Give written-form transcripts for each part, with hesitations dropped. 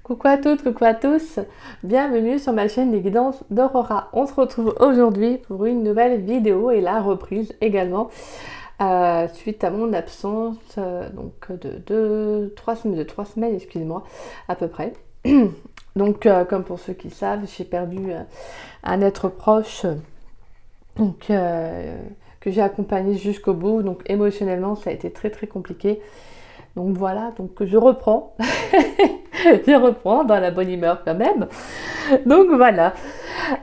Coucou à toutes, coucou à tous, bienvenue sur ma chaîne des guidances d'Aurora. On se retrouve aujourd'hui pour une nouvelle vidéo et la reprise également suite à mon absence donc de 3 semaines, excusez-moi, à peu près. Donc comme pour ceux qui savent, j'ai perdu un être proche donc, que j'ai accompagné jusqu'au bout, donc émotionnellement ça a été très très compliqué. Donc voilà, donc je reprends, je reprends dans la bonne humeur quand même. Donc voilà,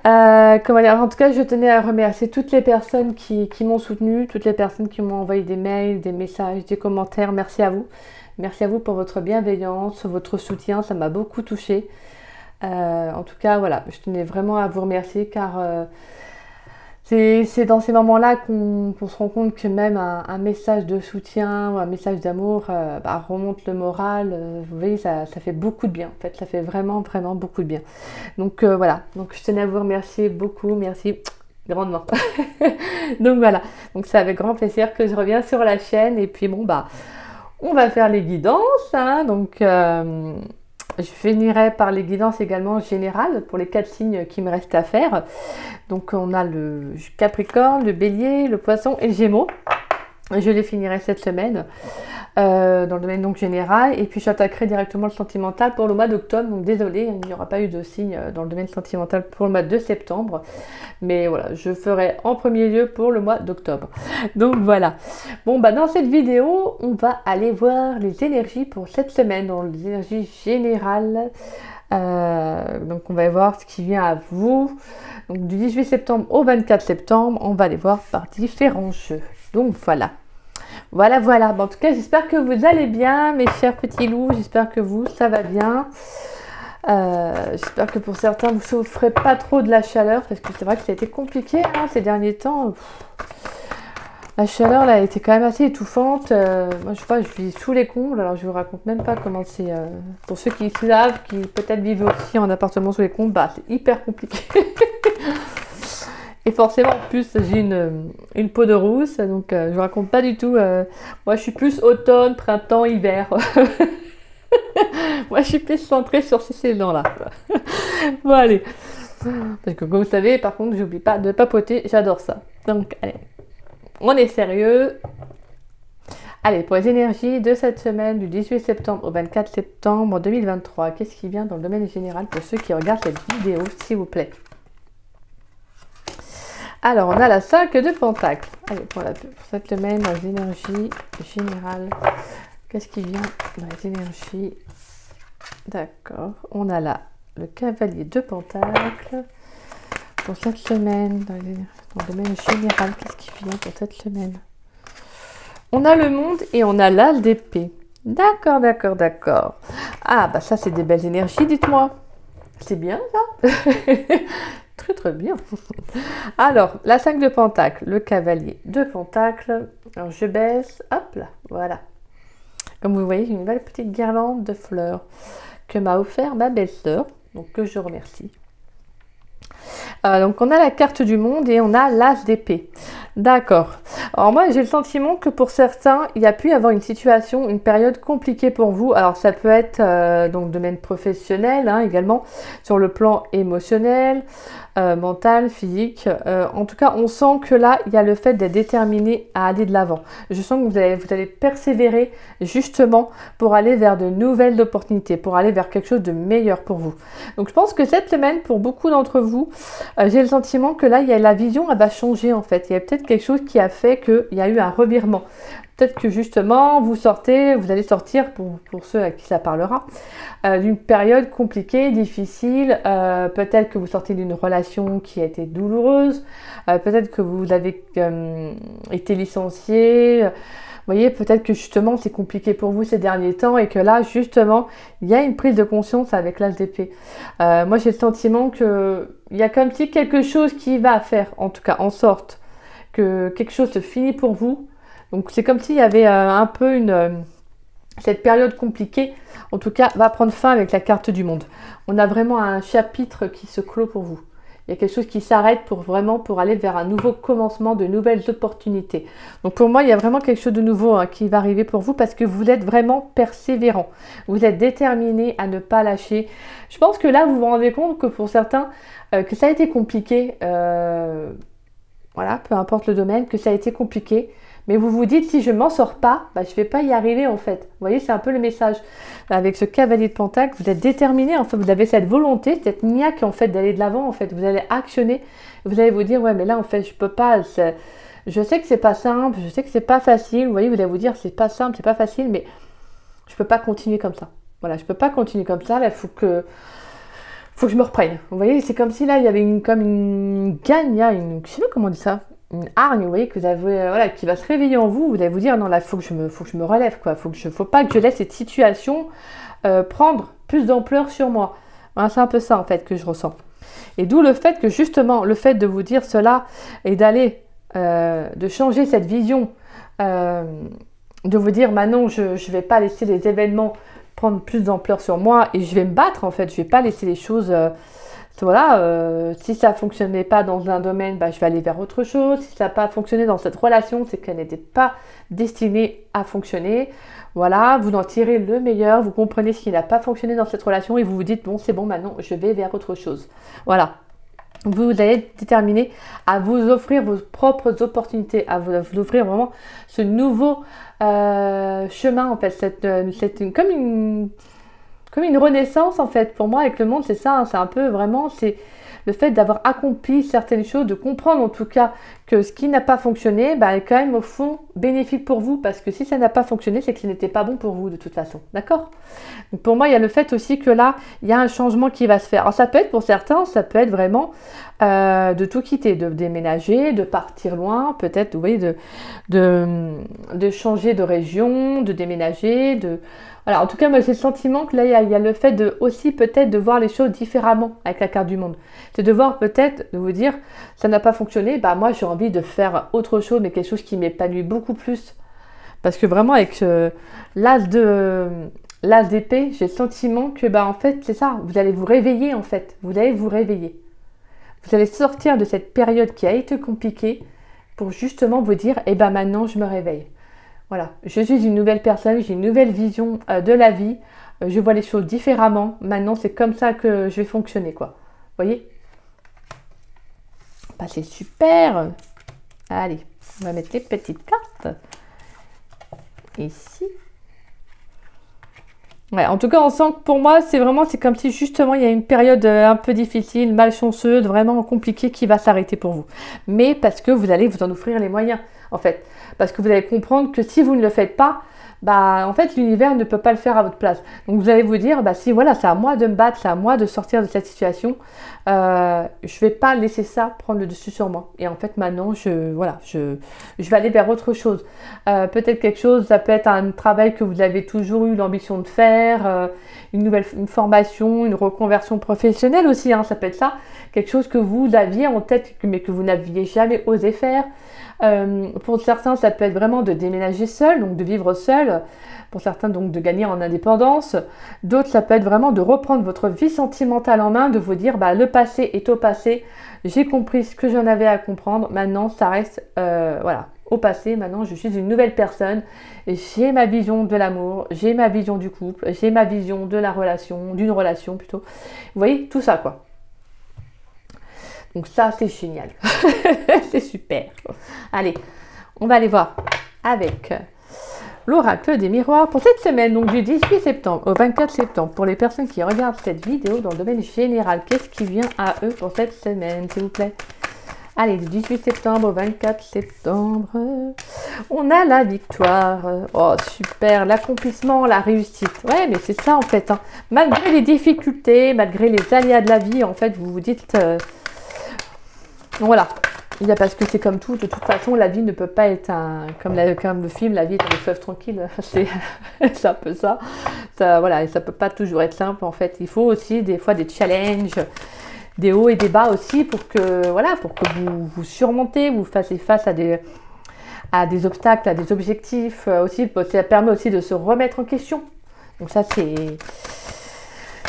comment dire, en tout cas je tenais à remercier toutes les personnes qui m'ont soutenue, toutes les personnes qui m'ont envoyé des mails, des messages, des commentaires, merci à vous. Merci à vous pour votre bienveillance, votre soutien, ça m'a beaucoup touchée. En tout cas voilà, je tenais vraiment à vous remercier car c'est dans ces moments-là qu'on se rend compte que même un message de soutien ou un message d'amour remonte le moral. Vous voyez, ça fait beaucoup de bien. En fait, ça fait vraiment, vraiment beaucoup de bien. Donc voilà, donc je tenais à vous remercier beaucoup. Merci grandement. Donc voilà, donc c'est avec grand plaisir que je reviens sur la chaîne. Et puis bon, on va faire les guidances. Hein, donc je finirai par les guidances également générales pour les 4 signes qui me restent à faire. Donc on a le Capricorne, le Bélier, le Poisson et le Gémeaux. Je les finirai cette semaine dans le domaine donc général. Et puis j'attaquerai directement le sentimental pour le mois d'octobre. Donc désolé, il n'y aura pas eu de signe dans le domaine sentimental pour le mois de septembre. Mais voilà, je ferai en premier lieu pour le mois d'octobre. Donc voilà. Bon, dans cette vidéo, on va aller voir les énergies pour cette semaine, dans les énergies générales. Donc on va voir ce qui vient à vous. Donc du 18 septembre au 24 septembre, on va les voir par différents jeux. Donc voilà. Voilà. En tout cas, j'espère que vous allez bien, mes chers petits loups. J'espère que vous, ça va bien. J'espère que pour certains, vous ne souffrez pas trop de la chaleur, parce que c'est vrai que ça a été compliqué ces derniers temps. La chaleur là a été quand même assez étouffante. Moi je vis sous les combles, alors je vous raconte même pas comment c'est. Pour ceux qui savent, qui peut-être vivent aussi en appartement sous les combles, c'est hyper compliqué. Et forcément en plus j'ai une peau de rousse, donc je vous raconte pas du tout. Moi je suis plus automne, printemps, hiver. Moi je suis plus centrée sur ces saisons là. Bon allez. Parce que comme vous savez, par contre j'oublie pas de papoter, j'adore ça. Donc allez. On est sérieux. Allez, pour les énergies de cette semaine du 18 septembre au 24 septembre 2023, qu'est-ce qui vient dans le domaine général pour ceux qui regardent cette vidéo, s'il vous plaît? Alors, on a la 5 de Pentacles. Allez, pour cette semaine, dans les énergies générales, qu'est-ce qui vient dans les énergies? D'accord. On a là le Cavalier de Pentacles. Pour cette semaine, dans le domaine général, qu'est-ce qui vient pour cette semaine? On a le Monde et on a l'As d'épée. D'accord. Ah, ça, c'est des belles énergies, dites-moi. C'est bien, ça? Très bien. Alors, la 5 de Pentacle, le Cavalier de Pentacle. Alors, je baisse. Hop là, voilà. Comme vous voyez, j'ai une belle petite guirlande de fleurs que m'a offert ma belle-sœur, donc que je remercie. Donc on a la carte du monde et on a l'As d'épée. D'accord. Alors moi j'ai le sentiment que pour certains il y a pu y avoir une situation, une période compliquée pour vous. Alors ça peut être donc domaine professionnel également, sur le plan émotionnel, mental, physique. En tout cas on sent que là il y a le fait d'être déterminé à aller de l'avant. Je sens que vous allez persévérer justement pour aller vers de nouvelles opportunités, pour aller vers quelque chose de meilleur pour vous. Donc je pense que cette semaine pour beaucoup d'entre vous, j'ai le sentiment que là, la vision, elle va changer en fait. Il y a peut-être quelque chose qui a fait qu'il y a eu un revirement. Peut-être que justement, vous allez sortir, pour ceux à qui ça parlera, d'une période compliquée, difficile. Peut-être que vous sortez d'une relation qui a été douloureuse. Peut-être que vous avez été licencié. Vous voyez, peut-être que justement c'est compliqué pour vous ces derniers temps et que là justement il y a une prise de conscience avec l'As d'épée. Moi j'ai le sentiment qu'il y a comme si quelque chose qui va faire, en tout cas en sorte que quelque chose se finit pour vous. Donc c'est comme s'il y avait un peu cette période compliquée, en tout cas va prendre fin avec la carte du monde. On a vraiment un chapitre qui se clôt pour vous. Il y a quelque chose qui s'arrête pour aller vers un nouveau commencement, de nouvelles opportunités. Donc pour moi, il y a vraiment quelque chose de nouveau qui va arriver pour vous parce que vous êtes vraiment persévérant. Vous êtes déterminé à ne pas lâcher. Je pense que là, vous vous rendez compte que pour certains, que ça a été compliqué. Voilà, peu importe le domaine, que ça a été compliqué. Mais vous vous dites, si je ne m'en sors pas, je ne vais pas y arriver en fait. Vous voyez, c'est un peu le message. Avec ce cavalier de Pentacle, vous êtes déterminé, en fait, vous avez cette volonté, cette niaque en fait d'aller de l'avant en fait. Vous allez actionner, vous allez vous dire, ouais mais là en fait je peux pas, je sais que c'est pas simple, je sais que c'est pas facile. Vous voyez, vous allez vous dire, c'est pas simple, c'est pas facile, mais je peux pas continuer comme ça. Voilà, je peux pas continuer comme ça, là il faut que je me reprenne. Vous voyez, c'est comme si là il y avait comme une gagne, je sais pas comment on dit ça. Une hargne, vous voyez, que vous avez, voilà, qui va se réveiller en vous. Vous allez vous dire, non, là, faut que je me relève, quoi. Faut pas que je laisse cette situation prendre plus d'ampleur sur moi. Voilà, c'est un peu ça, en fait, que je ressens. Et d'où le fait que, justement, le fait de vous dire cela et d'aller, de changer cette vision, de vous dire, maintenant, je vais pas laisser les événements prendre plus d'ampleur sur moi et je vais me battre, en fait. Je vais pas laisser les choses... voilà, si ça ne fonctionnait pas dans un domaine, je vais aller vers autre chose. Si ça n'a pas fonctionné dans cette relation, c'est qu'elle n'était pas destinée à fonctionner. Voilà, vous en tirez le meilleur, vous comprenez ce qui n'a pas fonctionné dans cette relation et vous vous dites, bon, c'est bon, maintenant, je vais vers autre chose. Voilà. Vous allez être déterminé à vous offrir vos propres opportunités, à vous offrir vraiment ce nouveau chemin, en fait, comme une renaissance en fait. Pour moi avec le monde c'est ça, c'est un peu vraiment, c'est le fait d'avoir accompli certaines choses, de comprendre en tout cas que ce qui n'a pas fonctionné est quand même au fond bénéfique pour vous, parce que si ça n'a pas fonctionné c'est que ce n'était pas bon pour vous de toute façon, d'accord? Donc pour moi il y a le fait aussi que là il y a un changement qui va se faire. Alors ça peut être pour certains, ça peut être vraiment de tout quitter, de déménager, de partir loin, peut-être, vous voyez, de changer de région, de déménager, voilà, en tout cas, moi j'ai le sentiment que là, il y a le fait de aussi peut-être de voir les choses différemment avec la carte du monde. C'est de voir peut-être, de vous dire, ça n'a pas fonctionné, moi j'ai envie de faire autre chose, mais quelque chose qui m'épanouit beaucoup plus. Parce que vraiment, avec l'as d'épée, j'ai le sentiment que, en fait, c'est ça, vous allez vous réveiller en fait. Vous allez vous réveiller. Vous allez sortir de cette période qui a été compliquée pour justement vous dire, maintenant je me réveille. Voilà, je suis une nouvelle personne, j'ai une nouvelle vision de la vie, je vois les choses différemment. Maintenant, c'est comme ça que je vais fonctionner, quoi. Vous voyez? C'est super. Allez, on va mettre les petites cartes. Ici. Ouais, en tout cas, on sent que pour moi, c'est comme si justement il y a une période un peu difficile, malchanceuse, vraiment compliquée qui va s'arrêter pour vous. Mais parce que vous allez vous en offrir les moyens, en fait. Parce que vous allez comprendre que si vous ne le faites pas, en fait, l'univers ne peut pas le faire à votre place. Donc vous allez vous dire, si voilà, c'est à moi de me battre, c'est à moi de sortir de cette situation. Je ne vais pas laisser ça prendre le dessus sur moi. Et en fait, maintenant, je vais aller vers autre chose. Peut-être quelque chose, ça peut être un travail que vous avez toujours eu l'ambition de faire, une formation, une reconversion professionnelle aussi, ça peut être ça. Quelque chose que vous aviez en tête, mais que vous n'aviez jamais osé faire. Pour certains, ça peut être vraiment de déménager seul, donc de vivre seul. Pour certains, donc de gagner en indépendance. D'autres, ça peut être vraiment de reprendre votre vie sentimentale en main, de vous dire, le passé est au passé. J'ai compris ce que j'en avais à comprendre. Maintenant, ça reste, au passé. Maintenant, je suis une nouvelle personne. J'ai ma vision de l'amour, j'ai ma vision du couple, j'ai ma vision de la relation, d'une relation plutôt. Vous voyez, tout ça, quoi. Donc ça, c'est génial. C'est super. Allez, on va aller voir avec l'oracle des miroirs pour cette semaine, donc du 18 septembre au 24 septembre. Pour les personnes qui regardent cette vidéo dans le domaine général, qu'est-ce qui vient à eux pour cette semaine, s'il vous plaît? Allez, du 18 septembre au 24 septembre, on a la victoire. Oh, super, l'accomplissement, la réussite. Ouais, mais c'est ça en fait. Malgré les difficultés, malgré les aléas de la vie, en fait, vous vous dites... voilà, parce que c'est comme tout, de toute façon, la vie ne peut pas être comme le film, la vie est un fleuve tranquille, c'est un peu ça. Voilà, et ça peut pas toujours être simple en fait. Il faut aussi des fois des challenges, des hauts et des bas aussi pour que vous surmontez, vous fassiez face à des obstacles, à des objectifs aussi. Ça permet aussi de se remettre en question. Donc ça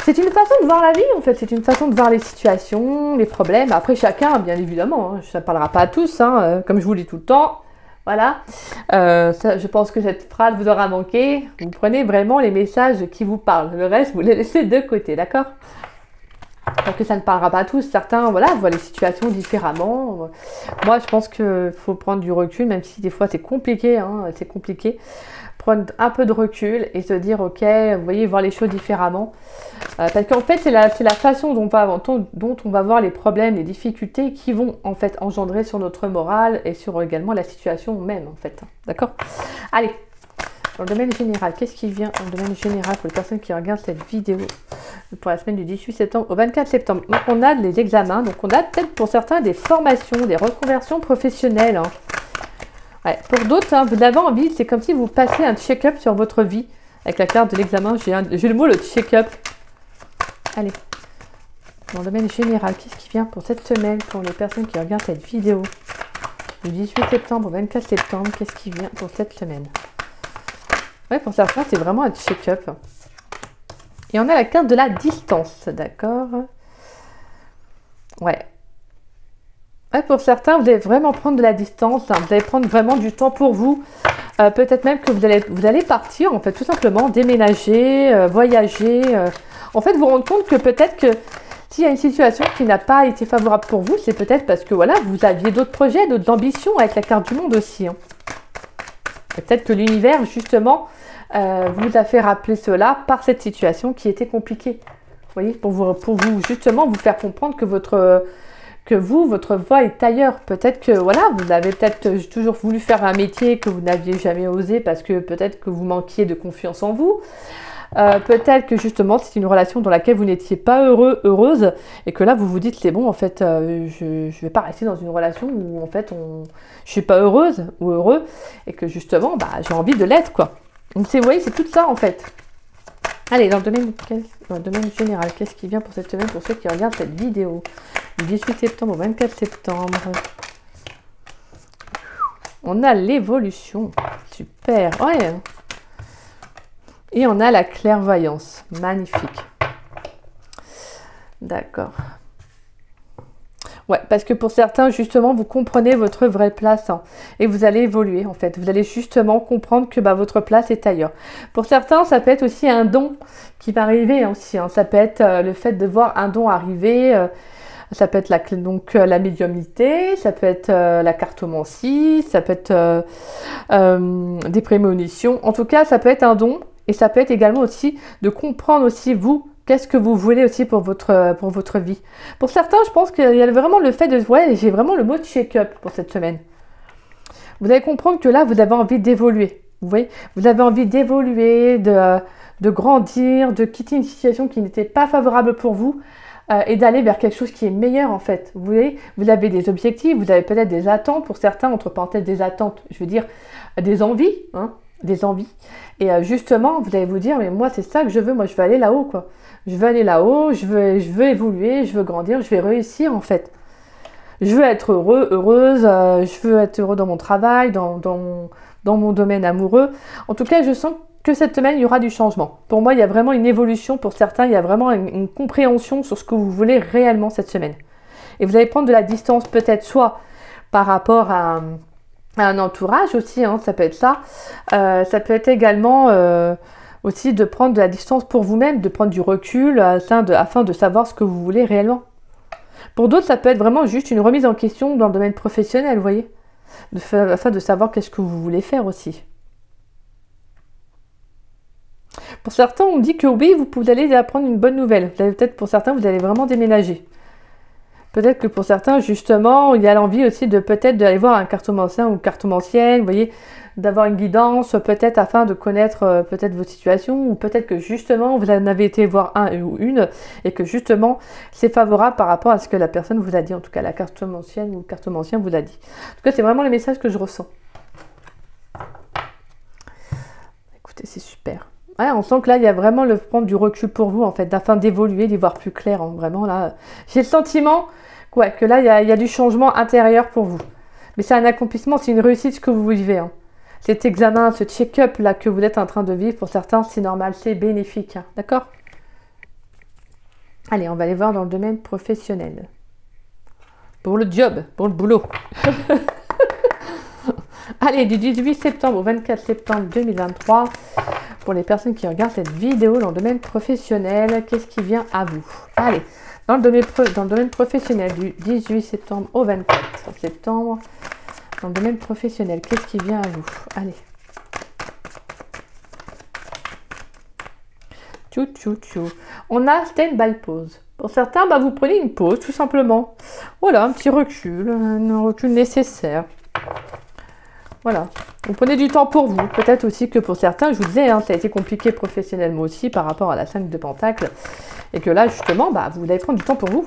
C'est une façon de voir la vie, en fait. C'est une façon de voir les situations, les problèmes. Après, chacun, bien évidemment. Hein, ça ne parlera pas à tous, hein, comme je vous le dis tout le temps. Voilà. Ça, je pense que cette phrase vous aura manqué. Vous prenez vraiment les messages qui vous parlent. Le reste, vous les laissez de côté, d'accord? Parce que ça ne parlera pas à tous. Certains, voilà, voient les situations différemment. Moi, je pense qu'il faut prendre du recul, même si des fois c'est compliqué. Hein, c'est compliqué. Prendre un peu de recul et se dire, ok, vous voyez, voir les choses différemment. Parce qu'en fait, c'est la façon dont on va voir les problèmes, les difficultés qui vont en fait engendrer sur notre morale et sur également la situation même, en fait. D'accord? Allez, dans le domaine général, qu'est-ce qui vient dans le domaine général pour les personnes qui regardent cette vidéo pour la semaine du 18 septembre au 24 septembre? Donc, on a les examens, donc on a peut-être pour certains des formations, des reconversions professionnelles. Hein. Ouais. Pour d'autres, hein, vous avez envie, c'est comme si vous passez un check-up sur votre vie. Avec la carte de l'examen, j'ai le mot le check-up. Allez, dans le domaine général, qu'est-ce qui vient pour cette semaine, pour les personnes qui regardent cette vidéo du 18 septembre au 24 septembre, qu'est-ce qui vient pour cette semaine? Ouais, pour certains, c'est vraiment un check-up. Et on a la carte de la distance, d'accord? Ouais. Ouais, pour certains, vous allez vraiment prendre de la distance, hein, vous allez prendre vraiment du temps pour vous. Peut-être même que vous allez partir, en fait, tout simplement, déménager, voyager. En fait, vous rendre compte que peut-être que s'il y a une situation qui n'a pas été favorable pour vous, c'est peut-être parce que, voilà, vous aviez d'autres projets, d'autres ambitions avec la carte du monde aussi. Hein. Peut-être que l'univers, justement, vous a fait rappeler cela par cette situation qui était compliquée. Vous voyez, pour vous justement, vous faire comprendre que votre voie est ailleurs. Peut-être que, voilà, vous avez peut-être toujours voulu faire un métier que vous n'aviez jamais osé parce que peut-être que vous manquiez de confiance en vous. Peut-être que justement c'est une relation dans laquelle vous n'étiez pas heureuse et que là vous vous dites c'est bon en fait je vais pas rester dans une relation où en fait je suis pas heureuse ou heureux et que justement bah, j'ai envie de l'être quoi. Donc vous voyez c'est tout ça en fait. Allez dans le domaine général, qu'est-ce qui vient pour cette semaine pour ceux qui regardent cette vidéo du 18 septembre au 24 septembre? On a l'évolution, super, ouais. Et on a la clairvoyance. Magnifique. D'accord. Ouais, parce que pour certains, justement, vous comprenez votre vraie place hein, et vous allez évoluer, en fait. Vous allez justement comprendre que bah, votre place est ailleurs. Pour certains, ça peut être aussi un don qui va arriver aussi. Hein. Ça peut être le fait de voir un don arriver. Ça peut être la médiumnité, ça peut être la cartomancie, ça peut être des prémonitions. En tout cas, ça peut être un don. Et ça peut être également aussi de comprendre aussi vous, qu'est-ce que vous voulez aussi pour votre vie. Pour certains, je pense qu'il y a vraiment le fait de... Ouais, j'ai vraiment le mot check-up pour cette semaine. Vous allez comprendre que là, vous avez envie d'évoluer. Vous voyez, vous avez envie d'évoluer, de grandir, de quitter une situation qui n'était pas favorable pour vous et d'aller vers quelque chose qui est meilleur en fait. Vous voyez, vous avez des objectifs, vous avez peut-être des attentes pour certains, entre parenthèses des attentes, je veux dire des envies, hein. Des envies et justement vous allez vous dire mais moi c'est ça que je veux, moi je veux aller là-haut quoi, je veux aller là-haut, je veux évoluer, je veux grandir, je vais réussir en fait, je veux être heureuse, je veux être heureux dans mon travail, dans mon domaine amoureux. En tout cas je sens que cette semaine il y aura du changement. Pour moi il y a vraiment une évolution, pour certains il y a vraiment une compréhension sur ce que vous voulez réellement cette semaine et vous allez prendre de la distance peut-être soit par rapport à un entourage aussi, hein, ça peut être ça. Ça peut être également aussi de prendre de la distance pour vous-même, de prendre du recul afin de savoir ce que vous voulez réellement. Pour d'autres, ça peut être vraiment juste une remise en question dans le domaine professionnel, vous voyez, afin de savoir qu'est-ce que vous voulez faire aussi. Pour certains, on me dit que oui, vous allez apprendre une bonne nouvelle. Peut-être pour certains, vous allez vraiment déménager. Peut-être que pour certains, justement, il y a l'envie aussi de peut-être d'aller voir un cartomancien ou cartomancienne, vous voyez, d'avoir une guidance, peut-être afin de connaître peut-être vos situations, ou peut-être que justement, vous en avez été voir un ou une, et que justement, c'est favorable par rapport à ce que la personne vous a dit, en tout cas la cartomancienne ou le cartomancien vous a dit. En tout cas, c'est vraiment le message que je ressens. Écoutez, c'est super. Ouais, on sent que là, il y a vraiment le prendre du recul pour vous, en fait, afin d'évoluer, d'y voir plus clair. Hein, vraiment, là, j'ai le sentiment ouais, que là, il y a du changement intérieur pour vous. Mais c'est un accomplissement, c'est une réussite ce que vous vivez. Hein. Cet examen, ce check-up là que vous êtes en train de vivre, pour certains, c'est normal, c'est bénéfique. Hein, d'accord? Allez, on va aller voir dans le domaine professionnel. Pour le job, pour le boulot. Allez, du 18 septembre au 24 septembre 2023, pour les personnes qui regardent cette vidéo dans le domaine professionnel, qu'est-ce qui vient à vous? Allez, dans le domaine professionnel, du 18 septembre au 24 septembre, dans le domaine professionnel, qu'est-ce qui vient à vous? Allez. Tchou, tchou, tchou. On a stand-by pause. Pour certains, bah, vous prenez une pause, tout simplement. Voilà, un petit recul, un recul nécessaire. Voilà. Vous prenez du temps pour vous. Peut-être aussi que pour certains, je vous disais, hein, ça a été compliqué professionnellement aussi par rapport à la 5 de Pentacle. Et que là, justement, bah, vous allez prendre du temps pour vous.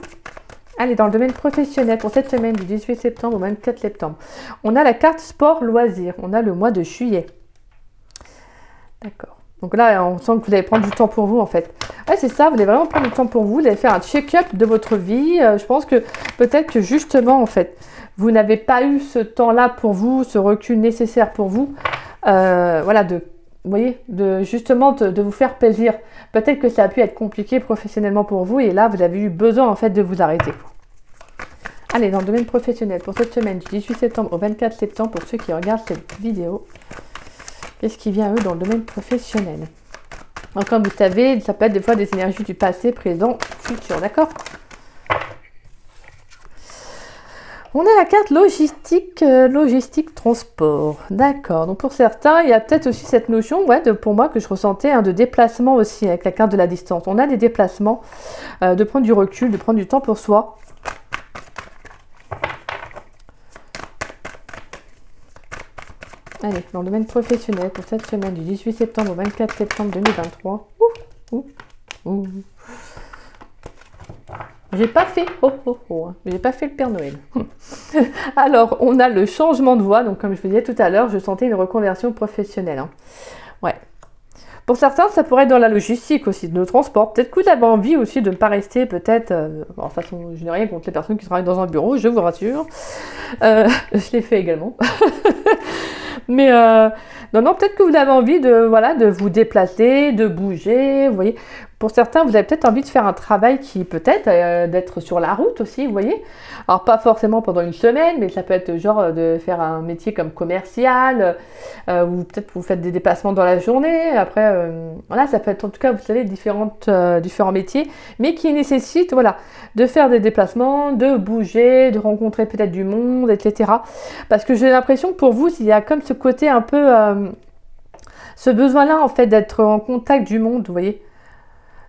Allez, dans le domaine professionnel, pour cette semaine du 18 septembre au 24 septembre, on a la carte sport loisirs. On a le mois de juillet. D'accord. Donc là, on sent que vous allez prendre du temps pour vous, en fait. Ouais, c'est ça, vous allez vraiment prendre du temps pour vous. Vous allez faire un check-up de votre vie. Je pense que peut-être que justement, en fait, vous n'avez pas eu ce temps-là pour vous, ce recul nécessaire pour vous. Voilà, vous voyez, justement de vous faire plaisir. Peut-être que ça a pu être compliqué professionnellement pour vous. Et là, vous avez eu besoin, en fait, de vous arrêter. Allez, dans le domaine professionnel, pour cette semaine du 18 septembre au 24 septembre, pour ceux qui regardent cette vidéo, qu'est-ce qui vient à eux dans le domaine professionnel? Alors, comme vous savez, ça peut être des fois des énergies du passé, présent, futur, d'accord? On a la carte logistique, logistique transport, d'accord. Donc pour certains, il y a peut-être aussi cette notion, ouais, pour moi, que je ressentais, hein, de déplacement aussi avec la carte de la distance. On a des déplacements, de prendre du recul, de prendre du temps pour soi. Allez, dans le domaine professionnel, pour cette semaine du 18 septembre au 24 septembre 2023. J'ai pas fait, j'ai pas fait le Père Noël. Alors, on a le changement de voie. Donc, comme je vous disais tout à l'heure, je sentais une reconversion professionnelle. Hein. Ouais. Pour certains, ça pourrait être dans la logistique aussi, de nos transports. Peut-être que vous avez envie aussi de ne pas rester, peut-être... en façon, je n'ai rien contre les personnes qui travaillent dans un bureau, je vous rassure. Je l'ai fait également. Mais non, peut-être que vous avez envie de, voilà, de vous déplacer, de bouger, vous voyez. Pour certains, vous avez peut-être envie de faire un travail qui peut-être d'être sur la route aussi, vous voyez. Alors, pas forcément pendant une semaine, mais ça peut être genre de faire un métier comme commercial, ou peut-être vous faites des déplacements dans la journée. Après, voilà, ça peut être en tout cas, vous savez, différents métiers, mais qui nécessitent, voilà, de faire des déplacements, de bouger, de rencontrer peut-être du monde, etc. Parce que j'ai l'impression que pour vous, il y a comme ce côté un peu, ce besoin-là, en fait, d'être en contact du monde, vous voyez.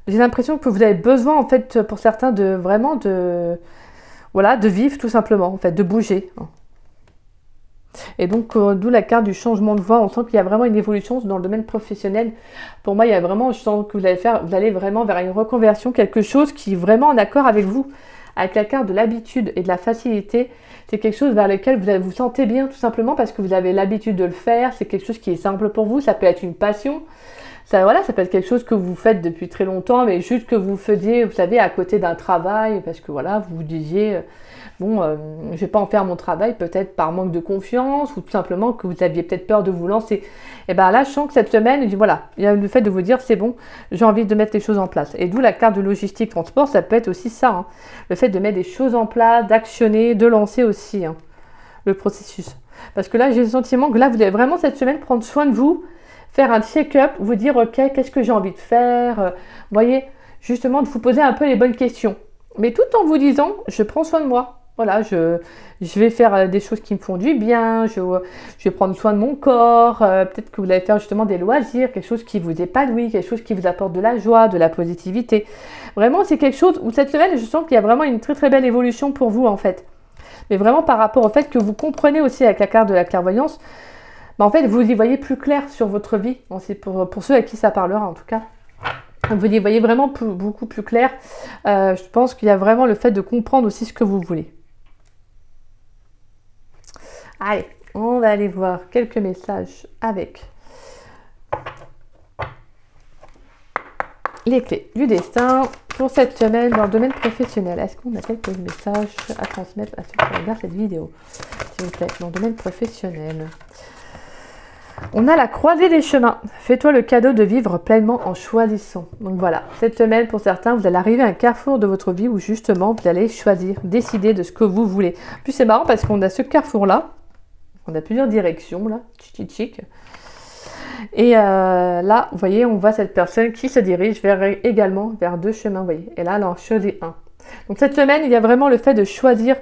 J'ai l'impression que vous avez besoin, en fait, pour certains, de vraiment voilà, de vivre tout simplement, en fait, de bouger. Et donc, d'où la carte du changement de voie. On sent qu'il y a vraiment une évolution dans le domaine professionnel. Pour moi, il y a vraiment, je sens que vous allez vraiment vers une reconversion, quelque chose qui est vraiment en accord avec vous. Avec la carte de l'habitude et de la facilité, c'est quelque chose vers lequel vous vous sentez bien, tout simplement parce que vous avez l'habitude de le faire. C'est quelque chose qui est simple pour vous. Ça peut être une passion. Ça, voilà, ça peut être quelque chose que vous faites depuis très longtemps, mais juste que vous faisiez, vous savez, à côté d'un travail, parce que voilà, vous vous disiez, bon, je vais pas en faire mon travail, peut-être par manque de confiance, ou tout simplement que vous aviez peut-être peur de vous lancer. Et bien là, je sens que cette semaine, voilà, il y a le fait de vous dire, c'est bon, j'ai envie de mettre les choses en place. Et d'où la carte de logistique transport, ça peut être aussi ça, hein, le fait de mettre des choses en place, d'actionner, de lancer aussi hein, le processus. Parce que là, j'ai le sentiment que là, vous allez vraiment cette semaine prendre soin de vous, faire un check-up, vous dire, ok, qu'est-ce que j'ai envie de faire, vous voyez, justement, de vous poser un peu les bonnes questions. Mais tout en vous disant, je prends soin de moi. Voilà, je vais faire des choses qui me font du bien, je vais prendre soin de mon corps, peut-être que vous allez faire justement des loisirs, quelque chose qui vous épanouit, quelque chose qui vous apporte de la joie, de la positivité. Vraiment, c'est quelque chose où cette semaine, je sens qu'il y a vraiment une très très belle évolution pour vous en fait. Mais vraiment par rapport au fait que vous comprenez aussi avec la carte de la clairvoyance, en fait, vous y voyez plus clair sur votre vie. Bon, c'est pour ceux à qui ça parlera, en tout cas. Vous y voyez vraiment beaucoup plus clair. Je pense qu'il y a vraiment le fait de comprendre aussi ce que vous voulez. Allez, on va aller voir quelques messages avec les clés du destin pour cette semaine dans le domaine professionnel. Est-ce qu'on a quelques messages à transmettre à ceux qui regardent cette vidéo, s'il vous plaît, dans le domaine professionnel? On a la croisée des chemins. Fais-toi le cadeau de vivre pleinement en choisissant. Donc voilà, cette semaine, pour certains, vous allez arriver à un carrefour de votre vie où justement, vous allez choisir, décider de ce que vous voulez. En plus, c'est marrant parce qu'on a ce carrefour-là. On a plusieurs directions, là. Tchic. Et là, vous voyez, on voit cette personne qui se dirige également vers 2 chemins, vous voyez. Et là, elle en choisit un. Donc cette semaine, il y a vraiment le fait de choisir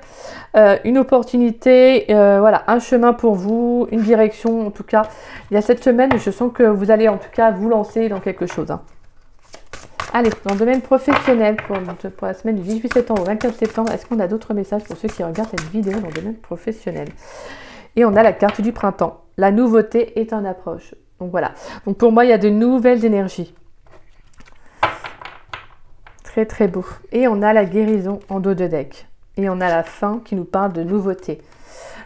une opportunité, voilà, un chemin pour vous, une direction en tout cas. Il y a cette semaine, je sens que vous allez en tout cas vous lancer dans quelque chose. Hein. Allez, dans le domaine professionnel, pour la semaine du 18 septembre au 24 septembre, est-ce qu'on a d'autres messages pour ceux qui regardent cette vidéo dans le domaine professionnel? Et on a la carte du printemps. La nouveauté est en approche. Donc voilà. Donc pour moi, il y a de nouvelles énergies. Très très beau. Et on a la guérison en dos de deck. Et on a la fin qui nous parle de nouveauté.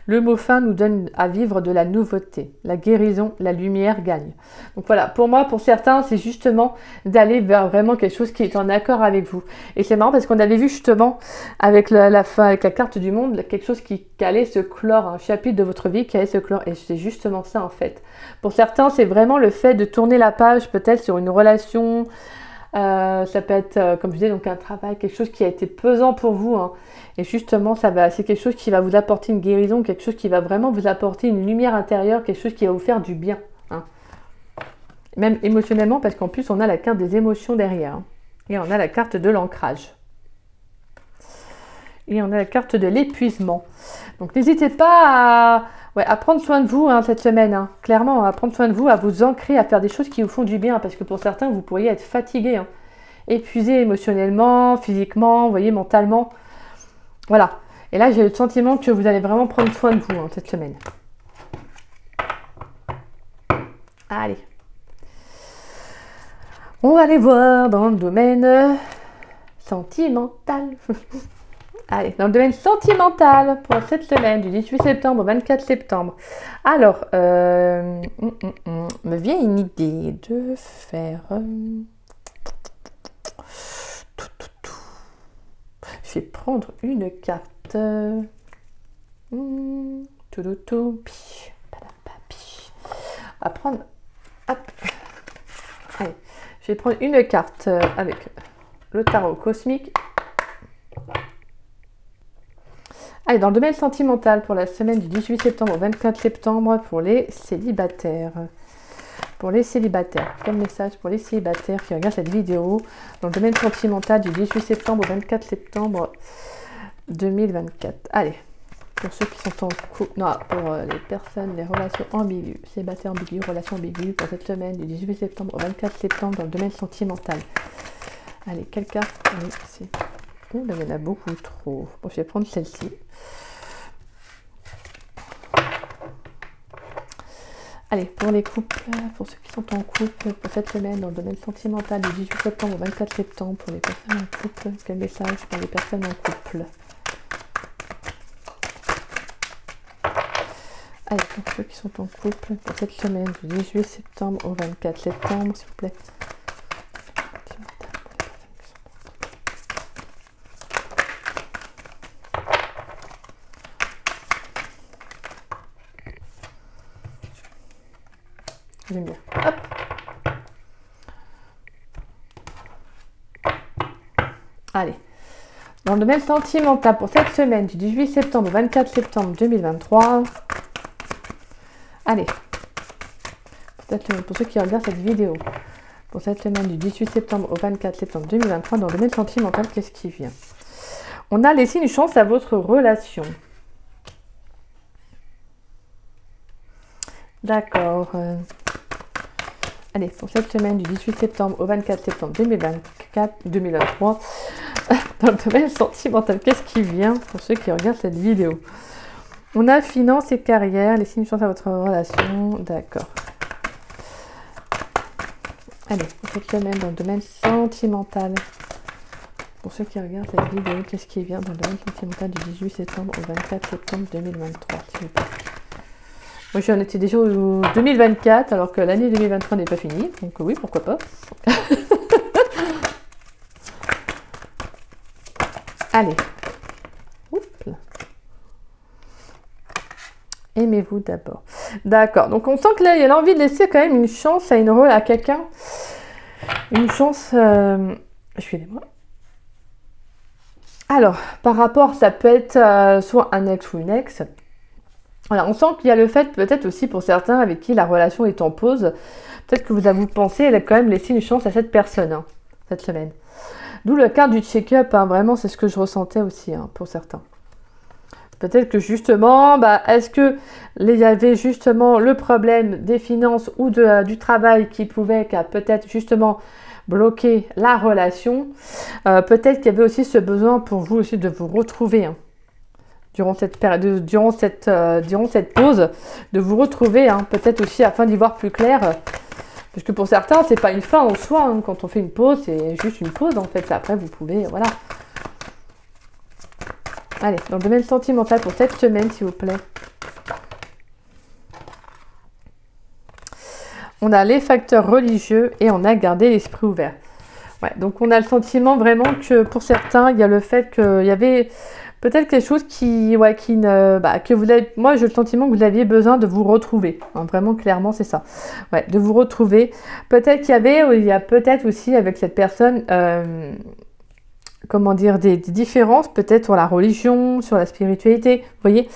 Le mot fin nous donne à vivre de la nouveauté. La guérison, la lumière gagne. Donc voilà, pour moi, pour certains, c'est justement d'aller vers vraiment quelque chose qui est en accord avec vous. Et c'est marrant parce qu'on avait vu justement avec la fin, avec la carte du monde, quelque chose qui allait se clore, un chapitre de votre vie qui allait se clore. Et c'est justement ça en fait. Pour certains, c'est vraiment le fait de tourner la page peut-être sur une relation. Ça peut être, comme je disais, donc un travail, quelque chose qui a été pesant pour vous. Hein. Et justement, c'est quelque chose qui va vous apporter une guérison, quelque chose qui va vraiment vous apporter une lumière intérieure, quelque chose qui va vous faire du bien. Hein. Même émotionnellement, parce qu'en plus, on a la carte des émotions derrière. Hein. Et on a la carte de l'ancrage. Et on a la carte de l'épuisement. Donc n'hésitez pas à prendre soin de vous cette semaine. Hein. Clairement, à prendre soin de vous, à vous ancrer, à faire des choses qui vous font du bien. Parce que pour certains, vous pourriez être fatigué, hein. Épuisé émotionnellement, physiquement, vous voyez, mentalement. Voilà. Et là, j'ai le sentiment que vous allez vraiment prendre soin de vous cette semaine. Allez. On va aller voir dans le domaine sentimental. Allez, dans le domaine sentimental pour cette semaine du 18 septembre au 24 septembre. Alors, me vient une idée de faire... Je vais prendre une carte. On va prendre... Hop. Allez, je vais prendre une carte avec le tarot cosmique. Allez, dans le domaine sentimental pour la semaine du 18 septembre au 24 septembre pour les célibataires. Pour les célibataires. Quel message pour les célibataires qui regardent cette vidéo dans le domaine sentimental du 18 septembre au 24 septembre 2024. Allez, pour ceux qui sont en couple, non, pour les personnes, les relations ambiguës, célibataires ambigus, relations ambiguës pour cette semaine du 18 septembre au 24 septembre dans le domaine sentimental. Allez, quelle carte? Allez, c'est... Oh, là, il y en a beaucoup trop. Bon, je vais prendre celle-ci. Allez, pour les couples, pour ceux qui sont en couple, pour cette semaine, dans le domaine sentimental du 18 septembre au 24 septembre, pour les personnes en couple, quel message pour les personnes en couple? Allez, pour ceux qui sont en couple, pour cette semaine du 18 septembre au 24 septembre, s'il vous plaît. J'aime bien. Hop. Allez. Dans le domaine sentimental pour cette semaine du 18 septembre au 24 septembre 2023. Allez. Pour ceux qui regardent cette vidéo. Pour cette semaine du 18 septembre au 24 septembre 2023, dans le domaine sentimental, qu'est-ce qui vient? On a laissé une chance à votre relation. D'accord. Allez, pour cette semaine du 18 septembre au 24 septembre 2023, dans le domaine sentimental, qu'est-ce qui vient pour ceux qui regardent cette vidéo? On a finances et carrière, laissez une chance à votre relation, d'accord. Allez, pour cette semaine dans le domaine sentimental, pour ceux qui regardent cette vidéo, qu'est-ce qui vient dans le domaine sentimental du 18 septembre au 24 septembre 2023, s'il vous plaît? Moi, j'en étais déjà au 2024, alors que l'année 2023 n'est pas finie. Donc oui, pourquoi pas. Allez. Oups. Aimez-vous d'abord. D'accord. Donc on sent que là, il y a l'envie de laisser quand même une chance à à quelqu'un. Une chance... Excusez-moi. Alors, par rapport, ça peut être soit un ex ou une ex. Voilà, on sent qu'il y a le fait, peut-être aussi pour certains avec qui la relation est en pause, peut-être que vous pensez, elle a quand même laissé une chance à cette personne, hein, cette semaine. D'où le quart du check-up, hein, vraiment, c'est ce que je ressentais aussi, hein, pour certains. Peut-être que justement, est-ce que il y avait justement le problème des finances ou du travail qui pouvait peut-être justement bloquer la relation. Peut-être qu'il y avait aussi ce besoin pour vous aussi de vous retrouver, hein, durant cette période, durant cette pause, de vous retrouver, hein, peut-être aussi afin d'y voir plus clair. Parce que pour certains, c'est pas une fin en soi, hein, quand on fait une pause, c'est juste une pause en fait. Après, vous pouvez, voilà. Allez, dans le domaine sentimental pour cette semaine, s'il vous plaît. On a les facteurs religieux et on a gardé l'esprit ouvert. Ouais, donc on a le sentiment vraiment que pour certains, il y a le fait qu'il y avait peut-être quelque chose que vous avez, moi j'ai le sentiment que vous aviez besoin de vous retrouver. Hein, vraiment, clairement, c'est ça. Ouais, de vous retrouver. Peut-être il y a peut-être aussi avec cette personne, comment dire, des différences, peut-être sur la religion, sur la spiritualité, vous voyez.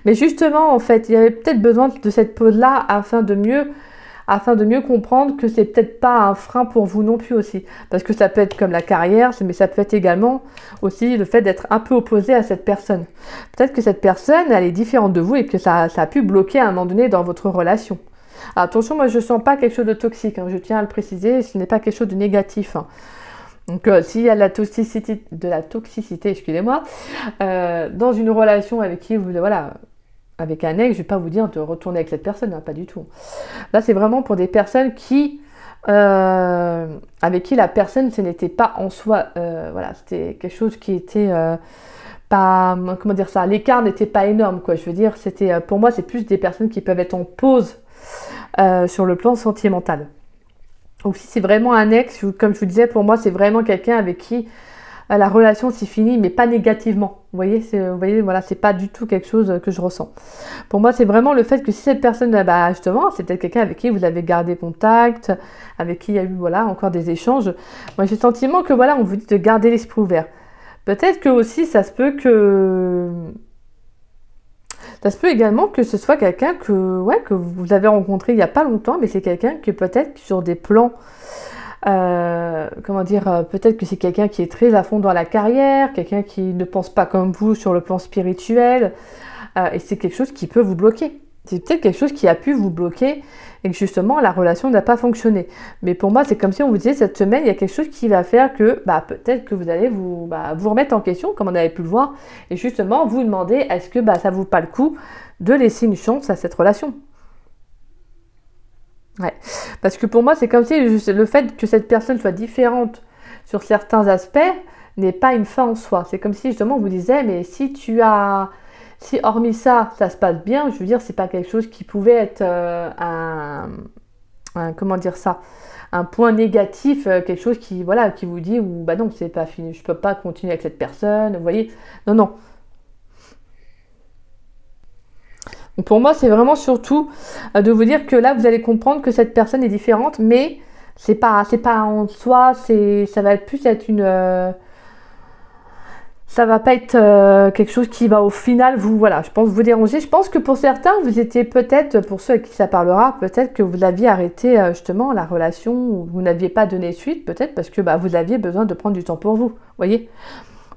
Mais justement, en fait, il y avait peut-être besoin de cette pause-là afin de mieux comprendre que c'est peut-être pas un frein pour vous non plus aussi. Parce que ça peut être comme la carrière, mais ça peut être également aussi le fait d'être un peu opposé à cette personne. Peut-être que cette personne, elle est différente de vous et que ça a pu bloquer à un moment donné dans votre relation. Alors, attention, moi je sens pas quelque chose de toxique, hein, je tiens à le préciser, ce n'est pas quelque chose de négatif. Hein. Donc s'il y a de la toxicité, excusez-moi, dans une relation avec qui vous... Voilà, avec un ex, je ne vais pas vous dire de retourner avec cette personne, hein, pas du tout. Là, c'est vraiment pour des personnes avec qui la personne, ce n'était pas en soi, voilà, c'était quelque chose qui était pas, comment dire ça, l'écart n'était pas énorme, quoi. Je veux dire, c'était, pour moi, c'est plus des personnes qui peuvent être en pause sur le plan sentimental. Donc si c'est vraiment un ex, comme je vous disais, pour moi, c'est vraiment quelqu'un avec qui la relation s'y finit, mais pas négativement. Vous voyez, voilà, c'est pas du tout quelque chose que je ressens. Pour moi, c'est vraiment le fait que si cette personne, justement, c'est peut-être quelqu'un avec qui vous avez gardé contact, avec qui il y a eu, voilà, encore des échanges. Moi, j'ai le sentiment que, voilà, on vous dit de garder l'esprit ouvert. Peut-être que aussi, ça se peut également que ce soit quelqu'un que vous avez rencontré il n'y a pas longtemps, mais c'est quelqu'un que peut-être sur des plans... peut-être que c'est quelqu'un qui est très à fond dans la carrière, quelqu'un qui ne pense pas comme vous sur le plan spirituel, et c'est quelque chose qui peut vous bloquer. C'est peut-être quelque chose qui a pu vous bloquer et que justement la relation n'a pas fonctionné. Mais pour moi, c'est comme si on vous disait cette semaine, il y a quelque chose qui va faire que peut-être que vous allez vous remettre en question, comme on avait pu le voir, et justement vous demander est-ce que ça vaut pas le coup de laisser une chance à cette relation. Ouais, parce que pour moi, c'est comme si le fait que cette personne soit différente sur certains aspects n'est pas une fin en soi. C'est comme si justement on vous disait, mais si hormis ça, ça se passe bien, je veux dire, c'est pas quelque chose qui pouvait être comment dire ça, un point négatif, quelque chose qui vous dit ou non, c'est pas fini, je peux pas continuer avec cette personne, vous voyez, non. Donc pour moi, c'est vraiment surtout de vous dire que là, vous allez comprendre que cette personne est différente, mais c'est pas en soi, ça va plus être ça va pas être quelque chose qui va au final je pense vous déranger. Je pense que pour certains, vous étiez peut-être, pour ceux à qui ça parlera, peut-être que vous aviez arrêté justement la relation ou vous n'aviez pas donné suite, peut-être parce que vous aviez besoin de prendre du temps pour vous, voyez.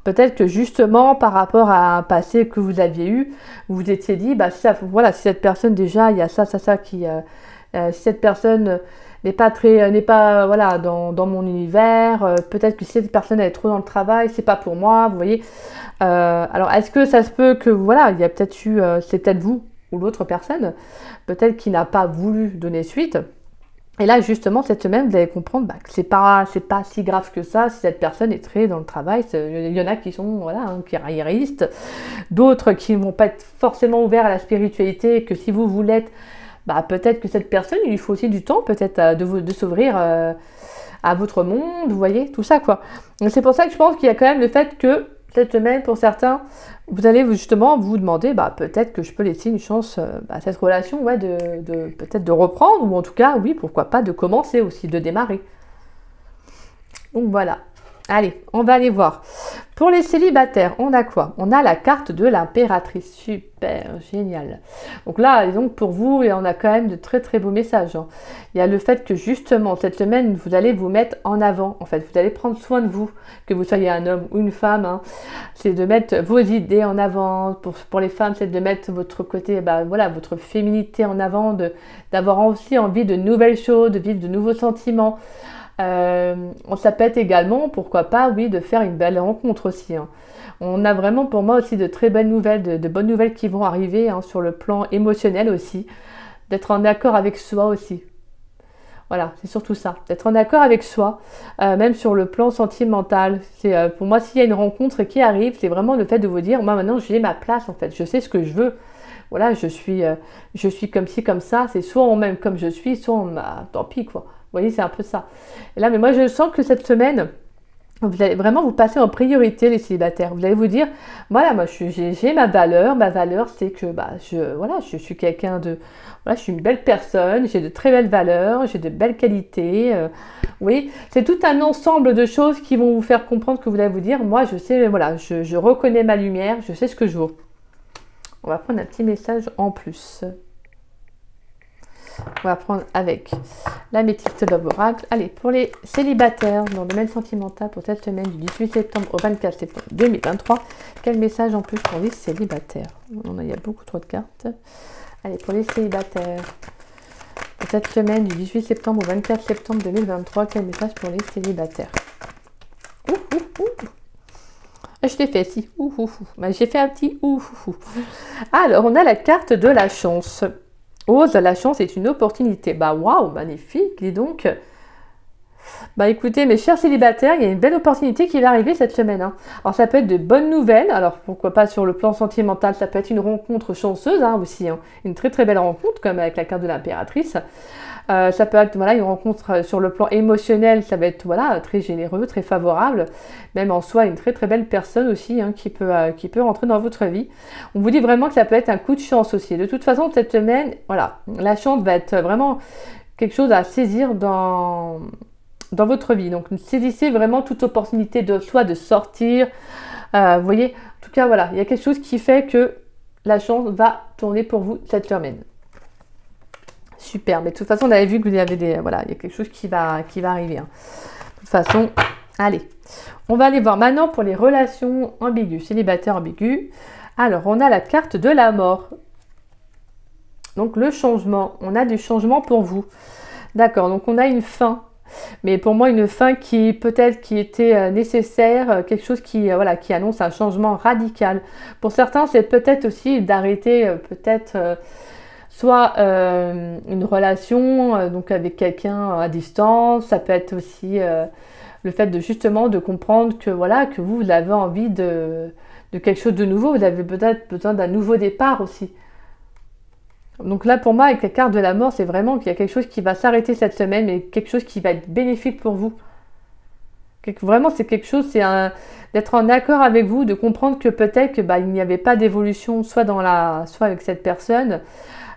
Peut-être que justement, par rapport à un passé que vous aviez eu, vous vous étiez dit, si cette personne déjà, il y a ça qui... si cette personne n'est pas dans mon univers, peut-être que si cette personne elle est trop dans le travail, c'est pas pour moi, vous voyez. Alors, est-ce que ça se peut que, il y a peut-être eu, c'est peut-être vous ou l'autre personne, peut-être qui n'a pas voulu donner suite. Et là, justement, cette semaine, vous allez comprendre que c'est pas si grave que ça si cette personne est très dans le travail. Il y en a qui sont carriéristes, d'autres qui ne vont pas être forcément ouverts à la spiritualité, et que si vous voulez être, peut-être que cette personne, il lui faut aussi du temps, peut-être de s'ouvrir à votre monde, vous voyez, tout ça, quoi. Donc c'est pour ça que je pense qu'il y a quand même le fait que cette semaine, pour certains, vous allez justement vous demander, peut-être que je peux laisser une chance à cette relation, ouais, peut-être de reprendre, ou en tout cas, oui, pourquoi pas, de commencer aussi, de démarrer. Donc voilà. Allez, on va aller voir. Pour les célibataires, on a quoi? On a la carte de l'impératrice. Super, génial. Donc là, donc pour vous, on a quand même de très très beaux messages. Hein. Il y a le fait que justement, cette semaine, vous allez vous mettre en avant. En fait, vous allez prendre soin de vous, que vous soyez un homme ou une femme. Hein. C'est de mettre vos idées en avant. Pour les femmes, c'est de mettre votre côté, voilà, votre féminité en avant, d'avoir aussi envie de nouvelles choses, de vivre de nouveaux sentiments. Ça peut être également, pourquoi pas, oui, de faire une belle rencontre aussi. Hein. On a vraiment pour moi aussi de très belles nouvelles, de bonnes nouvelles qui vont arriver hein, sur le plan émotionnel aussi, d'être en accord avec soi aussi. Voilà, c'est surtout ça, d'être en accord avec soi, même sur le plan sentimental. C'est pour moi, s'il y a une rencontre qui arrive, c'est vraiment le fait de vous dire, moi maintenant j'ai ma place en fait, je sais ce que je veux. Voilà, je suis comme ci, comme ça, c'est soit même comme je suis, soit tant pis quoi. Vous voyez, c'est un peu ça. Et là, mais moi, je sens que cette semaine, vous allez vraiment vous passer en priorité, les célibataires. Vous allez vous dire, voilà, moi, j'ai ma valeur. Ma valeur, c'est que, je suis quelqu'un de... Voilà, je suis une belle personne, j'ai de très belles valeurs, j'ai de belles qualités. Oui, c'est tout un ensemble de choses qui vont vous faire comprendre que vous allez vous dire, moi, je sais, voilà, je reconnais ma lumière, je sais ce que je vaux. On va prendre un petit message en plus. On va prendre avec l'améthyste Love Oracle. Allez, pour les célibataires dans le domaine sentimental pour cette semaine du 18 septembre au 24 septembre 2023, quel message en plus pour les célibataires? Il y a beaucoup trop de cartes. Allez, pour les célibataires, pour cette semaine du 18 septembre au 24 septembre 2023, quel message pour les célibataires? Je l'ai fait, si. J'ai fait un petit Alors, on a la carte de la chance. Ose, la chance est une opportunité. Waouh, magnifique, dis donc. Écoutez, mes chers célibataires, il y a une belle opportunité qui va arriver cette semaine. Hein. Alors, ça peut être de bonnes nouvelles. Alors, pourquoi pas sur le plan sentimental, ça peut être une rencontre chanceuse aussi. Hein. Une très très belle rencontre, comme avec la carte de l'impératrice. Ça peut être une rencontre sur le plan émotionnel, ça va être très généreux, très favorable. Même en soi, une très très belle personne aussi hein, qui peut rentrer dans votre vie. On vous dit vraiment que ça peut être un coup de chance aussi. De toute façon, cette semaine, la chance va être vraiment quelque chose à saisir dans votre vie. Donc, saisissez vraiment toute opportunité de sortir. Vous voyez, en tout cas, il y a quelque chose qui fait que la chance va tourner pour vous cette semaine. Super, mais de toute façon, on avait vu qu'il y avait il y a quelque chose qui va arriver. Hein. De toute façon, allez, on va aller voir maintenant pour les relations ambiguës, célibataires ambigus. Alors, on a la carte de la mort. Donc, le changement. On a du changement pour vous. D'accord, donc on a une fin. Mais pour moi, une fin qui était nécessaire, quelque chose qui annonce un changement radical. Pour certains, c'est peut-être aussi d'arrêter, soit une relation donc avec quelqu'un à distance, ça peut être aussi le fait de comprendre que que vous avez envie de quelque chose de nouveau, vous avez peut-être besoin d'un nouveau départ aussi. Donc là pour moi avec la carte de la mort, c'est vraiment qu'il y a quelque chose qui va s'arrêter cette semaine, mais quelque chose qui va être bénéfique pour vous. Vraiment c'est quelque chose, d'être en accord avec vous, de comprendre que peut-être que il n'y avait pas d'évolution soit avec cette personne.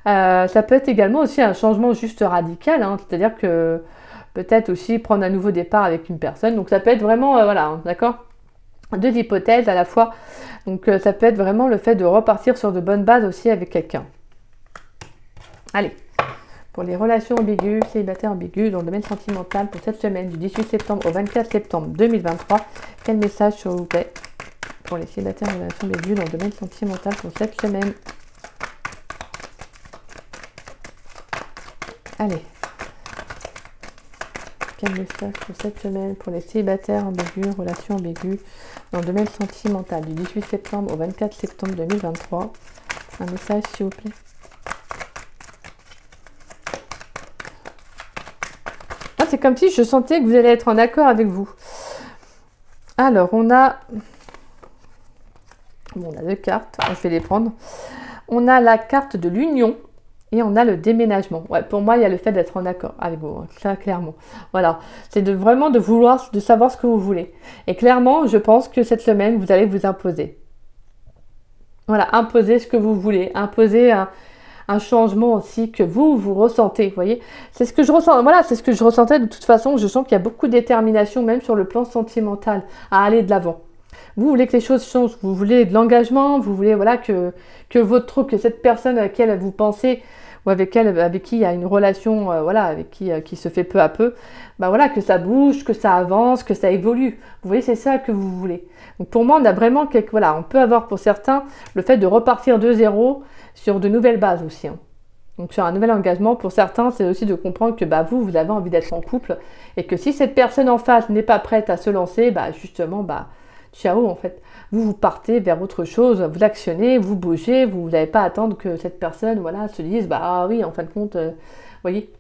Ça peut être également aussi un changement juste radical, hein, c'est-à-dire que peut-être aussi prendre un nouveau départ avec une personne. Donc ça peut être vraiment, d'accord, deux hypothèses à la fois. Donc ça peut être vraiment le fait de repartir sur de bonnes bases aussi avec quelqu'un. Allez, pour les relations ambiguës, célibataires ambigus dans le domaine sentimental pour cette semaine du 18 septembre au 24 septembre 2023, quel message s'il vous plaît pour les célibataires en relations ambiguës dans le domaine sentimental pour cette semaine? Allez, quel message pour cette semaine pour les célibataires ambigus, relations ambiguës dans le domaine sentimental du 18 septembre au 24 septembre 2023? Un message s'il vous plaît. C'est comme si je sentais que vous allez être en accord avec vous. Alors, on a deux cartes. Je vais les prendre. On a la carte de l'union. Et on a le déménagement. Ouais, pour moi, il y a le fait d'être en accord avec vous, hein, ça, clairement. Voilà, c'est vraiment de vouloir, de savoir ce que vous voulez. Et clairement, je pense que cette semaine, vous allez vous imposer. Voilà, imposer ce que vous voulez, imposer un changement aussi que vous ressentez, vous voyez. C'est ce que je ressens, voilà, c'est ce que je ressentais de toute façon. Je sens qu'il y a beaucoup de détermination, même sur le plan sentimental, à aller de l'avant. Vous voulez que les choses changent, vous voulez de l'engagement, vous voulez voilà, que cette personne à laquelle vous pensez ou avec qui il y a une relation voilà, avec qui se fait peu à peu, bah voilà, que ça bouge, que ça avance, que ça évolue. Vous voyez, c'est ça que vous voulez. Donc pour moi, on a vraiment voilà, on peut avoir pour certains le fait de repartir de zéro sur de nouvelles bases aussi. Hein. Donc sur un nouvel engagement, pour certains, c'est aussi de comprendre que bah, vous avez envie d'être en couple et que si cette personne en face n'est pas prête à se lancer, bah justement, bah ciao en fait. Vous partez vers autre chose, vous actionnez, vous bougez, vous n'avez pas à attendre que cette personne voilà, se dise bah ah oui, en fin de compte, voyez.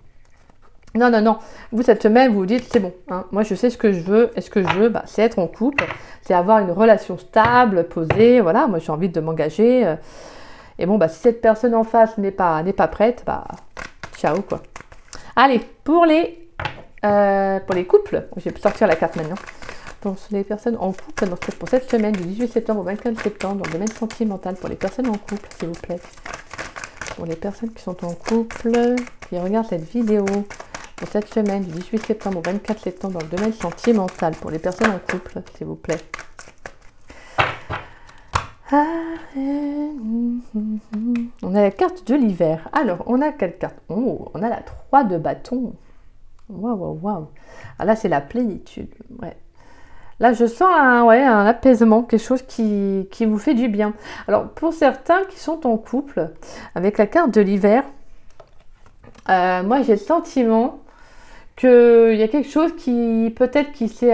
Non, non, non. Vous, cette semaine, vous vous dites, c'est bon. Hein, moi, je sais ce que je veux. Et ce que je veux, bah, c'est être en couple. C'est avoir une relation stable, posée. Voilà, moi, j'ai envie de m'engager. Et bon, bah, si cette personne en face n'est pas prête, bah, ciao, quoi. Allez, pour les couples. Je vais sortir la carte maintenant. Pour les personnes en couple, pour cette semaine, du 18 septembre au 24 septembre, dans le domaine sentimental, pour les personnes en couple, s'il vous plaît. Pour les personnes qui sont en couple, qui regardent cette vidéo, pour cette semaine, du 18 septembre au 24 septembre, dans le domaine sentimental, pour les personnes en couple, s'il vous plaît. On a la carte de l'hiver. Alors, on a quelle carte? Oh, on a la 3 de bâton. Waouh, waouh, waouh. Ah là, c'est la plénitude. Ouais. Là, je sens un apaisement, quelque chose qui vous fait du bien. Alors, pour certains qui sont en couple, avec la carte de l'hiver, moi, j'ai le sentiment qu'il y a quelque chose qui, peut-être, qui s'est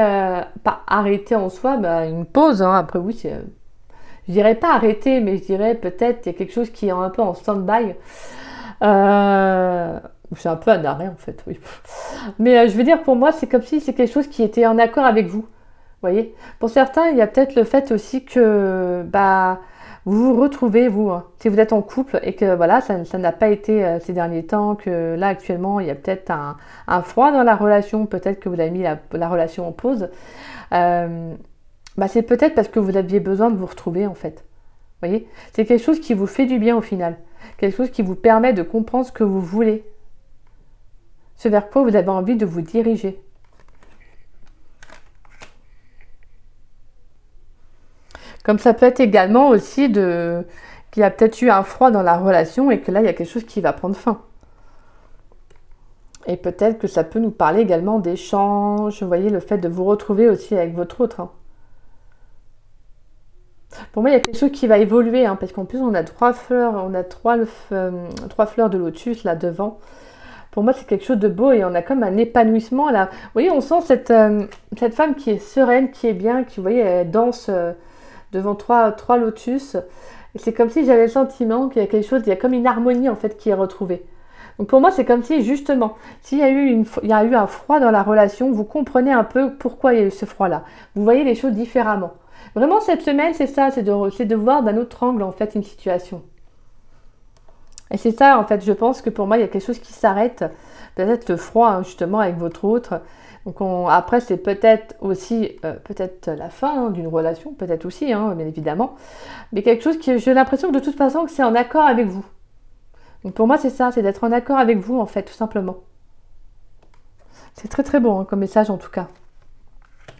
pas arrêté en soi, bah, une pause. Hein. Après, oui, je dirais pas arrêté, mais je dirais peut-être qu'il y a quelque chose qui est un peu en stand-by. C'est un peu un arrêt, en fait, oui. Mais je veux dire, pour moi, c'est comme si c'est quelque chose qui était en accord avec vous. Voyez, pour certains, il y a peut-être le fait aussi que bah, vous vous retrouvez, vous, hein, si vous êtes en couple et que voilà, ça n'a pas été ces derniers temps, que là actuellement, il y a peut-être un froid dans la relation, peut-être que vous avez mis la relation en pause. Bah, c'est peut-être parce que vous aviez besoin de vous retrouver en fait. Voyez, c'est quelque chose qui vous fait du bien au final, quelque chose qui vous permet de comprendre ce que vous voulez, ce vers quoi vous avez envie de vous diriger. Comme ça peut être également aussi qu'il y a peut-être eu un froid dans la relation et que là, il y a quelque chose qui va prendre fin. Et peut-être que ça peut nous parler également d'échanges, vous voyez, le fait de vous retrouver aussi avec votre autre. Hein. Pour moi, il y a quelque chose qui va évoluer, hein, parce qu'en plus, on a 3 fleurs, on a 3 fleurs de lotus là devant. Pour moi, c'est quelque chose de beau et on a comme un épanouissement là. Vous voyez, on sent cette femme qui est sereine, qui est bien, qui, vous voyez, elle danse... devant trois lotus. C'est comme si j'avais le sentiment qu'il y a quelque chose, il y a comme une harmonie en fait qui est retrouvée. Donc pour moi, c'est comme si justement, s'il y a eu un froid dans la relation, vous comprenez un peu pourquoi il y a eu ce froid-là. Vous voyez les choses différemment. Vraiment, cette semaine, c'est ça, c'est de voir d'un autre angle en fait une situation. Et c'est ça, en fait, je pense que pour moi, il y a quelque chose qui s'arrête. Peut-être le froid, hein, justement, avec votre autre. Donc après, c'est peut-être aussi peut-être la fin hein, d'une relation, peut-être aussi, hein, bien évidemment. Mais quelque chose qui, j'ai l'impression que de toute façon, que c'est en accord avec vous. Donc pour moi, c'est ça, c'est d'être en accord avec vous, en fait, tout simplement. C'est très très bon hein, comme message, en tout cas.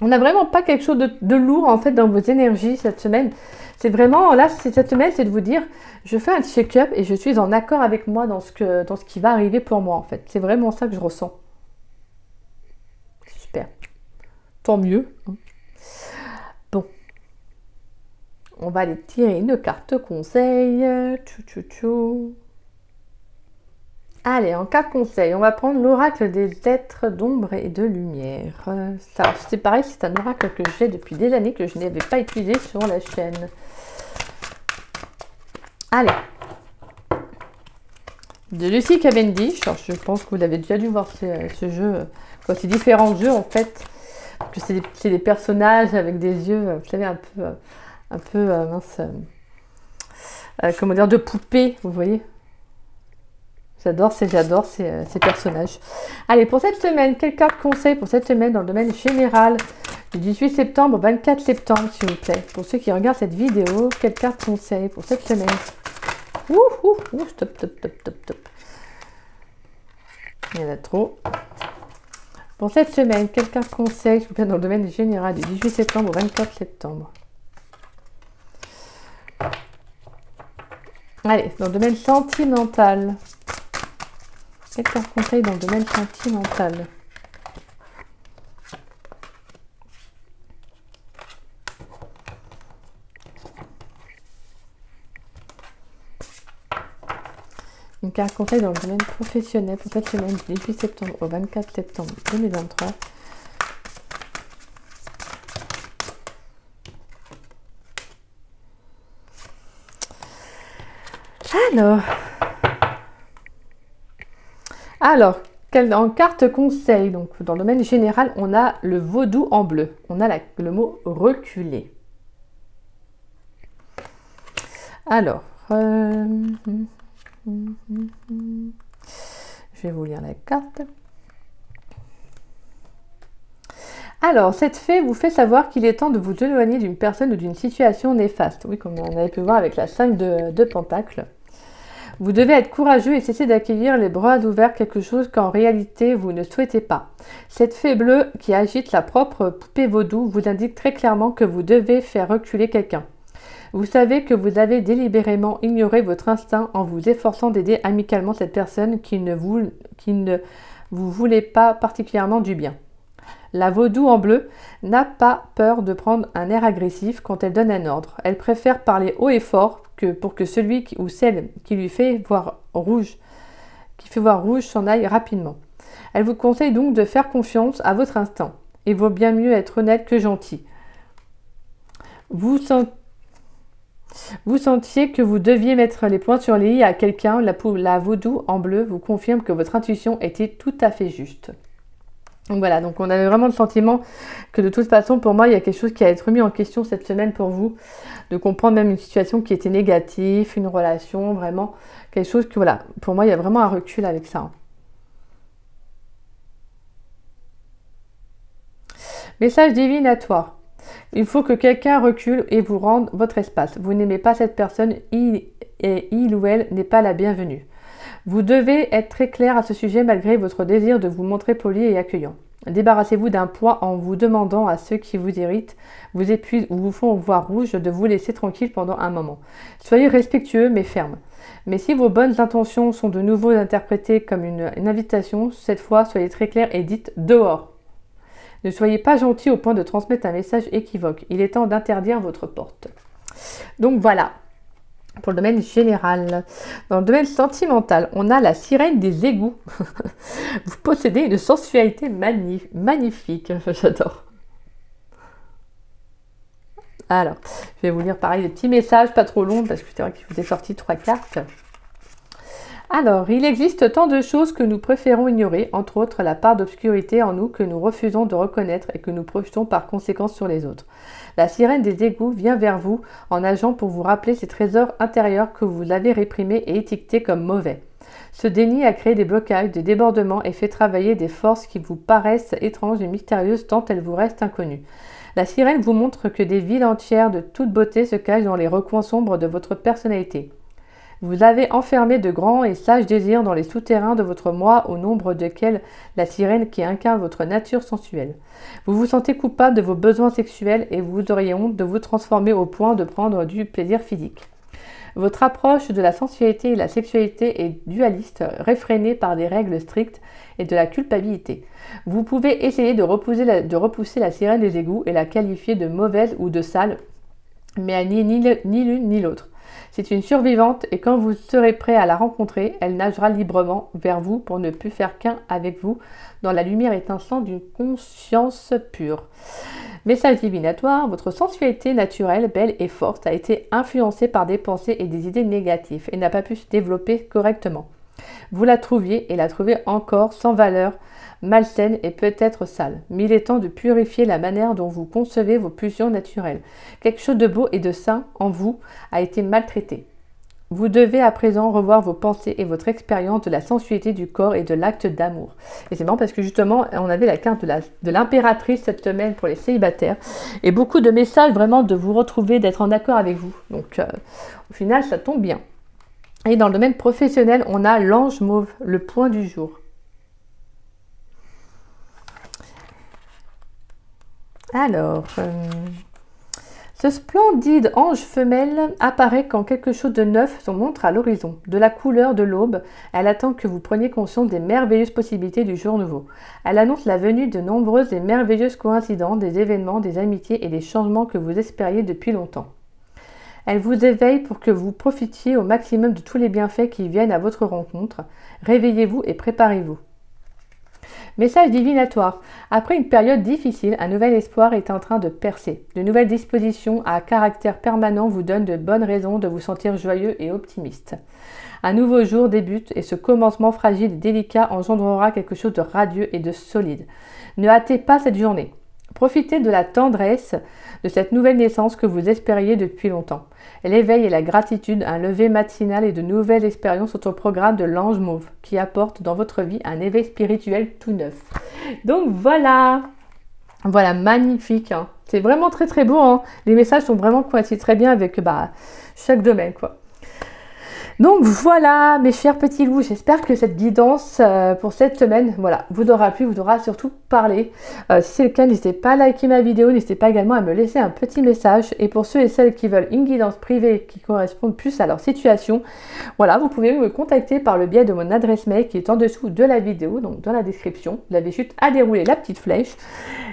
On n'a vraiment pas quelque chose de lourd, en fait, dans vos énergies cette semaine. C'est vraiment, là, cette semaine, c'est de vous dire, je fais un check-up et je suis en accord avec moi dans ce qui va arriver pour moi, en fait. C'est vraiment ça que je ressens. Super. Tant mieux. Bon. On va aller tirer une carte conseil. Allez, en carte conseil, on va prendre l'oracle des êtres d'ombre et de lumière. Ça, c'est pareil, c'est un oracle que j'ai depuis des années que je n'avais pas utilisé sur la chaîne. Allez. De Lucie Cavendish. Alors, je pense que vous avez déjà dû voir ce jeu. Ces différents jeux, en fait. Que c'est des personnages avec des yeux, vous savez, un peu mince. Comment dire, de poupées, vous voyez. J'adore ces personnages. Allez, pour cette semaine, quelle carte conseil pour cette semaine dans le domaine général du 18 septembre au 24 septembre, s'il vous plaît. Pour ceux qui regardent cette vidéo, quelle carte conseil pour cette semaine? Stop. Il y en a trop. Pour cette semaine, quelle carte conseil, s'il vous plaît, dans le domaine général du 18 septembre au 24 septembre? Allez, dans le domaine sentimental. Quelle carte conseil dans le domaine sentimental? Une carte conseil dans le domaine professionnel pour cette semaine du 18 septembre au 24 septembre 2023. Alors, en carte conseil, donc dans le domaine général, on a le vaudou en bleu. On a le mot reculer. Alors, je vais vous lire la carte. Alors, cette fée vous fait savoir qu'il est temps de vous éloigner d'une personne ou d'une situation néfaste. Oui, comme on avait pu voir avec la 5 de Pentacles. Vous devez être courageux et cesser d'accueillir les bras ouverts quelque chose qu'en réalité vous ne souhaitez pas. Cette fée bleue qui agite la propre poupée vaudou vous indique très clairement que vous devez faire reculer quelqu'un. Vous savez que vous avez délibérément ignoré votre instinct en vous efforçant d'aider amicalement cette personne qui ne vous voulait pas particulièrement du bien. La vaudou en bleu n'a pas peur de prendre un air agressif quand elle donne un ordre. Elle préfère parler haut et fort pour que celui ou celle qui lui fait voir rouge, s'en aille rapidement. Elle vous conseille donc de faire confiance à votre instinct. Il vaut bien mieux être honnête que gentil. Vous sentiez que vous deviez mettre les points sur les i à quelqu'un. La vaudou en bleu vous confirme que votre intuition était tout à fait juste. Donc voilà, donc on avait vraiment le sentiment que de toute façon, pour moi, il y a quelque chose qui a été remis en question cette semaine pour vous, de comprendre même une situation qui était négative, une relation, vraiment, quelque chose que, voilà, pour moi, il y a vraiment un recul avec ça. Message divinatoire. Il faut que quelqu'un recule et vous rende votre espace. Vous n'aimez pas cette personne et il ou elle n'est pas la bienvenue. Vous devez être très clair à ce sujet malgré votre désir de vous montrer poli et accueillant. Débarrassez-vous d'un poids en vous demandant à ceux qui vous irritent, vous épuisent ou vous font voir rouge de vous laisser tranquille pendant un moment. Soyez respectueux mais ferme. Mais si vos bonnes intentions sont de nouveau interprétées comme une invitation, cette fois soyez très clair et dites dehors. Ne soyez pas gentil au point de transmettre un message équivoque. Il est temps d'interdire votre porte. Donc voilà. Pour le domaine général. Dans le domaine sentimental, on a la sirène des égouts. Vous possédez une sensualité magnifique. J'adore. Alors, je vais vous lire pareil des petits messages, pas trop longs, parce que c'est vrai que je vous ai sorti 3 cartes. Alors, il existe tant de choses que nous préférons ignorer, entre autres la part d'obscurité en nous que nous refusons de reconnaître et que nous projetons par conséquent sur les autres. La sirène des égouts vient vers vous en nageant pour vous rappeler ces trésors intérieurs que vous avez réprimés et étiquetés comme mauvais. Ce déni a créé des blocages, des débordements et fait travailler des forces qui vous paraissent étranges et mystérieuses tant elles vous restent inconnues. La sirène vous montre que des villes entières de toute beauté se cachent dans les recoins sombres de votre personnalité. Vous avez enfermé de grands et sages désirs dans les souterrains de votre moi au nombre desquels la sirène qui incarne votre nature sensuelle. Vous vous sentez coupable de vos besoins sexuels et vous auriez honte de vous transformer au point de prendre du plaisir physique. Votre approche de la sensualité et la sexualité est dualiste, réfrénée par des règles strictes et de la culpabilité. Vous pouvez essayer de repousser la sirène des égouts et la qualifier de mauvaise ou de sale, mais elle n'est ni l'une ni l'autre. C'est une survivante et quand vous serez prêt à la rencontrer, elle nagera librement vers vous pour ne plus faire qu'un avec vous dans la lumière étincelante d'une conscience pure. Message divinatoire, votre sensualité naturelle, belle et forte a été influencée par des pensées et des idées négatives et n'a pas pu se développer correctement. Vous la trouviez et la trouvez encore sans valeur, malsaine et peut-être sale. Mais il est temps de purifier la manière dont vous concevez vos pulsions naturelles. Quelque chose de beau et de sain en vous a été maltraité. Vous devez à présent revoir vos pensées et votre expérience de la sensualité du corps et de l'acte d'amour. Et c'est marrant parce que justement, on avait la carte de l'impératrice cette semaine pour les célibataires. Et beaucoup de messages vraiment de vous retrouver, d'être en accord avec vous. Donc au final, ça tombe bien. Et dans le domaine professionnel, on a l'ange mauve, le point du jour. Alors... ce splendide ange femelle apparaît quand quelque chose de neuf se montre à l'horizon. De la couleur de l'aube, elle attend que vous preniez conscience des merveilleuses possibilités du jour nouveau. Elle annonce la venue de nombreuses et merveilleuses coïncidences, des événements, des amitiés et des changements que vous espériez depuis longtemps. Elle vous éveille pour que vous profitiez au maximum de tous les bienfaits qui viennent à votre rencontre. Réveillez-vous et préparez-vous. Message divinatoire. Après une période difficile, un nouvel espoir est en train de percer. De nouvelles dispositions à caractère permanent vous donnent de bonnes raisons de vous sentir joyeux et optimiste. Un nouveau jour débute et ce commencement fragile et délicat engendrera quelque chose de radieux et de solide. Ne hâtez pas cette journée. Profitez de la tendresse de cette nouvelle naissance que vous espériez depuis longtemps. L'éveil et la gratitude, un lever matinal et de nouvelles expériences sont au programme de l'ange mauve qui apporte dans votre vie un éveil spirituel tout neuf. Donc voilà, magnifique. Hein. C'est vraiment très très beau. Hein. Les messages sont vraiment coïncident très bien avec chaque domaine, quoi. Donc voilà mes chers petits loups, j'espère que cette guidance pour cette semaine, vous aura plu, vous aura surtout parlé. Si c'est le cas, n'hésitez pas à liker ma vidéo, n'hésitez pas également à me laisser un petit message. Et pour ceux et celles qui veulent une guidance privée qui corresponde plus à leur situation, vous pouvez me contacter par le biais de mon adresse mail qui est en dessous de la vidéo, donc dans la description. Vous avez juste à dérouler la petite flèche.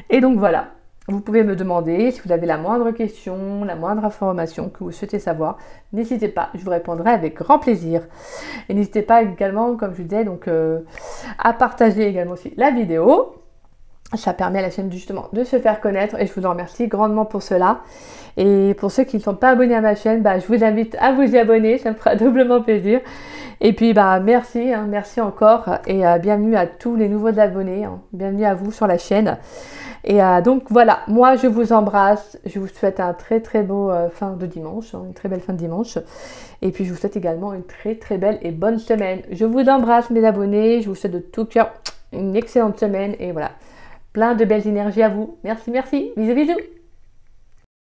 Et donc voilà. Vous pouvez me demander si vous avez la moindre question, la moindre information que vous souhaitez savoir. N'hésitez pas, je vous répondrai avec grand plaisir. Et n'hésitez pas également, comme je vous disais, à partager également aussi la vidéo. Ça permet à la chaîne justement de se faire connaître et je vous en remercie grandement pour cela. Et pour ceux qui ne sont pas abonnés à ma chaîne, je vous invite à vous y abonner, ça me fera doublement plaisir. Et puis merci, merci encore et bienvenue à tous les nouveaux abonnés, bienvenue à vous sur la chaîne. Et donc voilà, moi je vous embrasse, je vous souhaite un très très beau fin de dimanche, une très belle fin de dimanche. Et puis je vous souhaite également une très très belle et bonne semaine. Je vous embrasse mes abonnés, je vous souhaite de tout cœur une excellente semaine et voilà, plein de belles énergies à vous. Merci, bisous bisous.